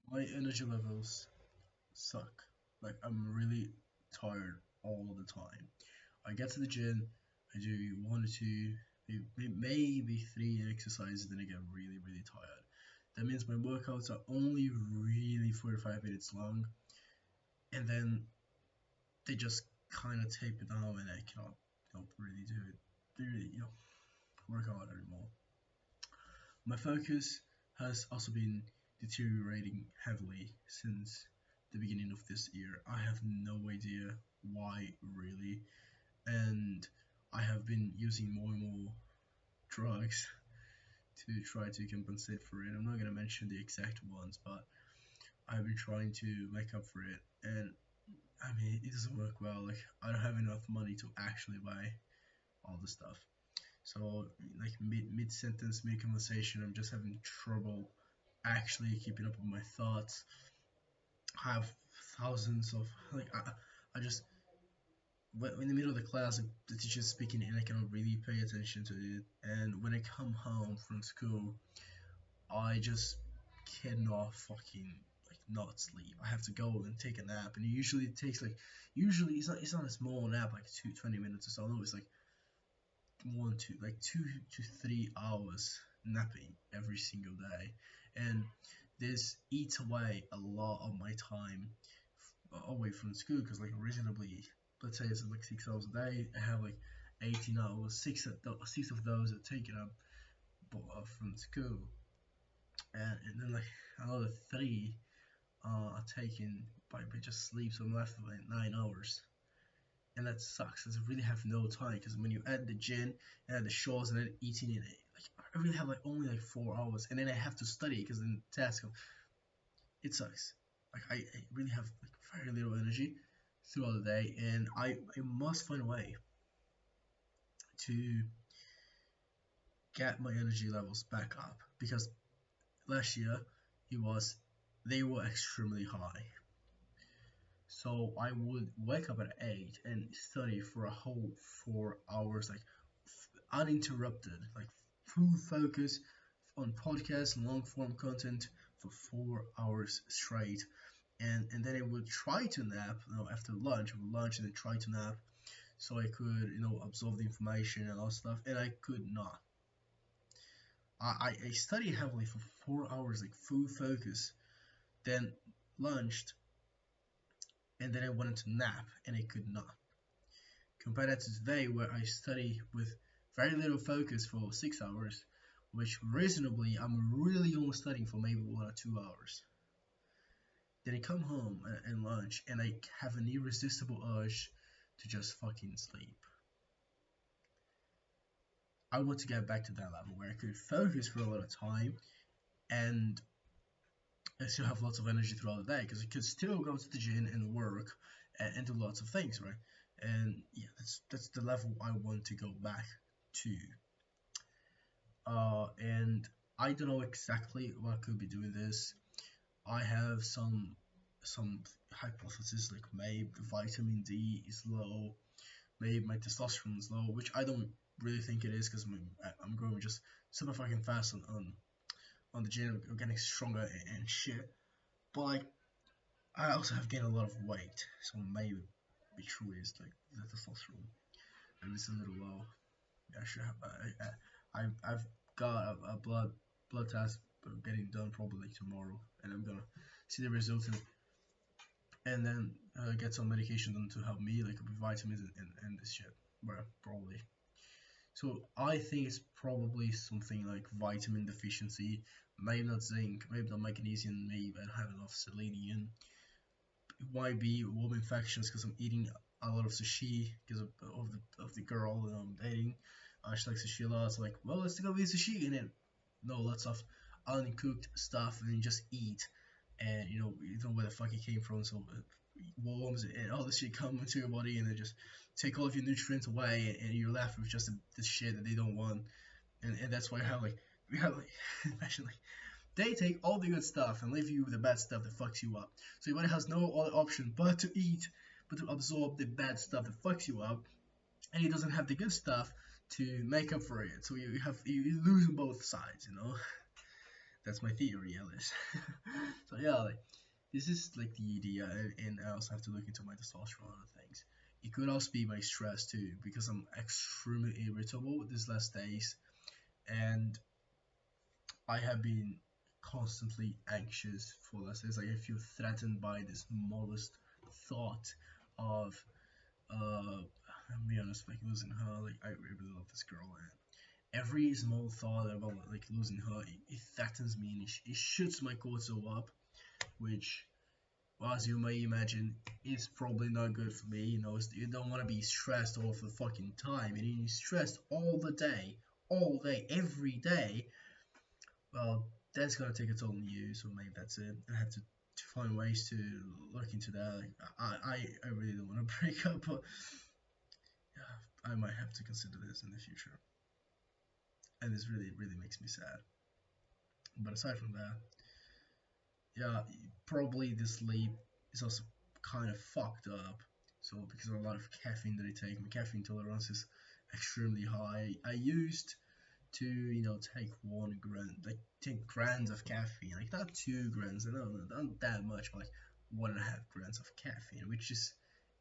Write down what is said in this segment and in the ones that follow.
My energy levels suck. Like I'm really tired all the time. I get to the gym, I do one or two, maybe three exercises, then I get really, really tired. That means my workouts are only really 45 minutes long, and then they just kind of taper down, and I cannot, really do it, really, work out anymore. My focus has also been deteriorating heavily since the beginning of this year. I have no idea why, really, and I have been using more and more drugs to try to compensate for it. I'm not gonna mention the exact ones, but I've been trying to make up for it, and I mean it doesn't work well. Like I don't have enough money to actually buy all the stuff. So like mid sentence, mid conversation, I'm just having trouble actually keeping up with my thoughts. I have thousands of like I just in the middle of the class, like, the teacher's speaking and I cannot really pay attention to it. And when I come home from school, I just cannot fucking like not sleep. I have to go and take a nap, and usually it takes like usually it's not a small nap like 20 minutes or so. No, it's like 2 to 3 hours napping every single day, and this eats away a lot of my time away from school because like reasonably, let's say it's like 6 hours a day. I have like 18 hours, six of those are taken up from school, and then like another three are taken by just sleep, so I'm left with like 9 hours. And that sucks because I really have no time. Because when you add the gym and add the shows and then eating it, like I really have like only like 4 hours, and then I have to study because then task. It sucks. Like I really have like very little energy throughout the day, and I must find a way to get my energy levels back up because last year it was they were extremely high. So I would wake up at 8 and study for a whole 4 hours, like uninterrupted, like full focus on podcasts and long form content for 4 hours straight. And then I would try to nap, after lunch. I would lunch and then try to nap so I could, absorb the information and all stuff. And I could not. I studied heavily for 4 hours, like full focus, then lunched, and then I wanted to nap and I could not. Compare that to today where I study with very little focus for 6 hours, which reasonably I'm really only studying for maybe 1 or 2 hours. Then I come home and lunch and I have an irresistible urge to just fucking sleep. I want to get back to that level where I could focus for a lot of time and I still have lots of energy throughout the day because I could still go to the gym and work and do lots of things, right? And yeah, that's the level I want to go back to. And I don't know exactly what could be doing this. I have some hypothesis like maybe the vitamin D is low, maybe my testosterone is low, which I don't really think it is because I'm growing just super fucking fast on the gym. I'm getting stronger and shit. But like I also have gained a lot of weight, so maybe be true is like the testosterone and it's a little low. I should have. I've got a blood test getting done probably like tomorrow, and I'm gonna see the results and then get some medication done to help me, like with vitamins and this shit. Well, probably. So I think it's probably something like vitamin deficiency, maybe not zinc, maybe not magnesium, maybe I don't have enough selenium. It might be warm infections because I'm eating a lot of sushi because of the girl that I'm dating. She likes sushi a lot. So like, well, let's go eat sushi, and then no, lots of uncooked stuff, and then just eat. And you don't know where the fuck it came from, so worms and all this shit come into your body, and they just take all of your nutrients away, and you're left with just the shit that they don't want. And that's why we have like imagine like they take all the good stuff and leave you with the bad stuff that fucks you up. So your body has no other option but to eat, but to absorb the bad stuff that fucks you up, and it doesn't have the good stuff to make up for it. So you lose on both sides. That's my theory, Alice. So So yeah, like this is like the idea, and I also have to look into my testosterone and other things. It could also be my stress too, because I'm extremely irritable these last days, and I have been constantly anxious for last days. Like I feel threatened by this smallest thought of I'm be honest, like losing her. Like I really love this girl, and every small thought about like losing her, it threatens me and it shoots my cortisol up, which, well, as you may imagine, is probably not good for me. You know, you don't want to be stressed all the fucking time, and you're stressed all day, every day. Well, that's gonna take a toll on you. So maybe that's it. I have to find ways to look into that. Like, I really don't want to break up, but yeah, I might have to consider this in the future, and this really makes me sad. But aside from that, yeah, probably the sleep is also kind of fucked up. So because of a lot of caffeine that I take, my caffeine tolerance is extremely high. I used to, take 1 gram, like 10 grams of caffeine, like not 2 grams, not that much, but like 1.5 grams of caffeine, which is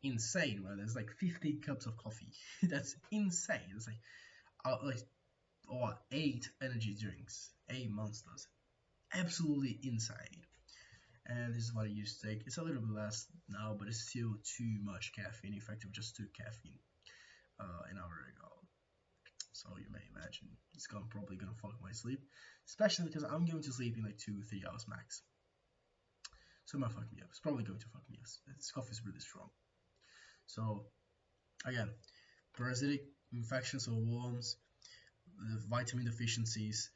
insane, right? There's like 50 cups of coffee. That's insane. It's like or 8 energy drinks, 8 monsters. Absolutely insane. And this is what I used to take. It's a little bit less now, but it's still too much caffeine. In fact, I just took caffeine an hour ago. So you may imagine it's probably gonna fuck my sleep, especially because I'm going to sleep in like 2-3 hours max. So it might fuck me up. It's probably going to fuck me up. This coffee is really strong. So again, parasitic infections or worms, the vitamin deficiencies,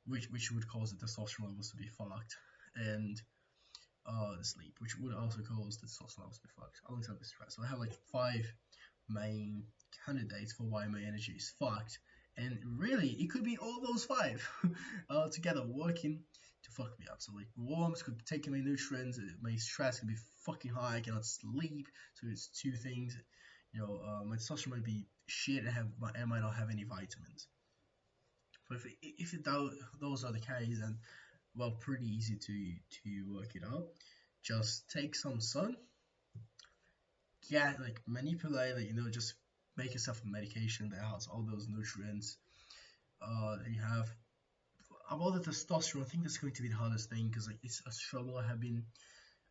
which would cause the testosterone levels to be fucked, and the sleep, which would also cause the testosterone levels to be fucked, alongside the stress. So I have like 5 main candidates for why my energy is fucked, and really it could be all those 5 together working to fuck me up. So like worms could take my nutrients, my stress could be fucking high, I cannot sleep. So it's 2 things. My testosterone might be shit. I might not have any vitamins. But those are the case, then well, pretty easy to work it out. Just take some sun, like manipulate, like just make yourself a medication that has all those nutrients. And you have about the testosterone. I think that's going to be the hardest thing, because like it's a struggle I have been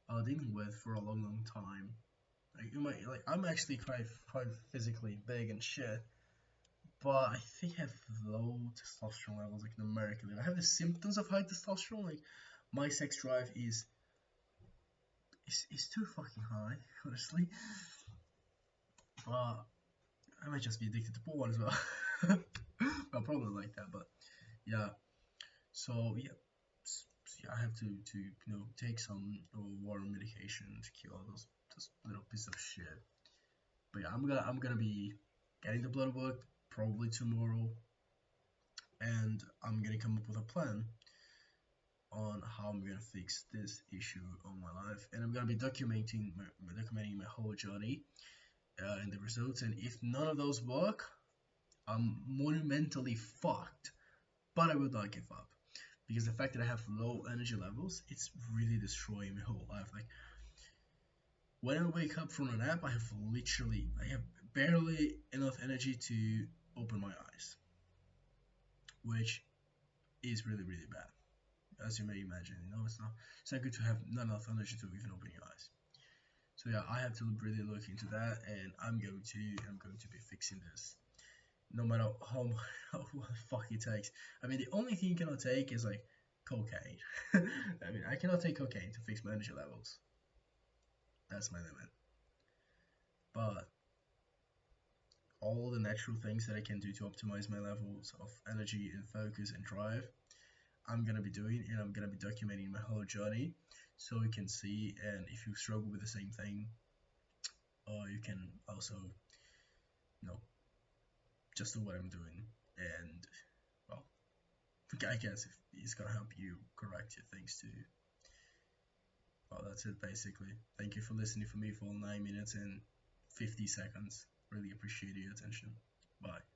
dealing with for a long time. Like I'm actually quite physically big and shit, but I think I have low testosterone levels, like numerically. I have the symptoms of high testosterone, like my sex drive is too fucking high, honestly. But I might just be addicted to porn as well. Well, probably like that, but yeah. So yeah, I have to take some water medication to kill all those little pieces of shit. But yeah, I'm gonna be getting the blood work probably tomorrow, and I'm gonna come up with a plan on how I'm gonna fix this issue on my life, and I'm gonna be documenting my whole journey and the results. And if none of those work, I'm monumentally fucked. But I will not give up, because the fact that I have low energy levels, it's really destroying my whole life. Like when I wake up from a nap, I have barely enough energy to open my eyes, which is really bad, as you may imagine. It's not good to have not enough energy to even open your eyes. So yeah, I have to really look into that, and I'm going to be fixing this, no matter how the fuck it takes. I mean, the only thing you cannot take is like cocaine. I mean, I cannot take cocaine to fix my energy levels. That's my limit. But all the natural things that I can do to optimize my levels of energy and focus and drive, I'm gonna be doing, and I'm gonna be documenting my whole journey, so you can see. And if you struggle with the same thing, you can also, you know, just do what I'm doing, and well, I guess if it's gonna help you correct your things too. Well, that's it basically. Thank you for listening for me for 9 minutes and 50 seconds. Really appreciate your attention. Bye.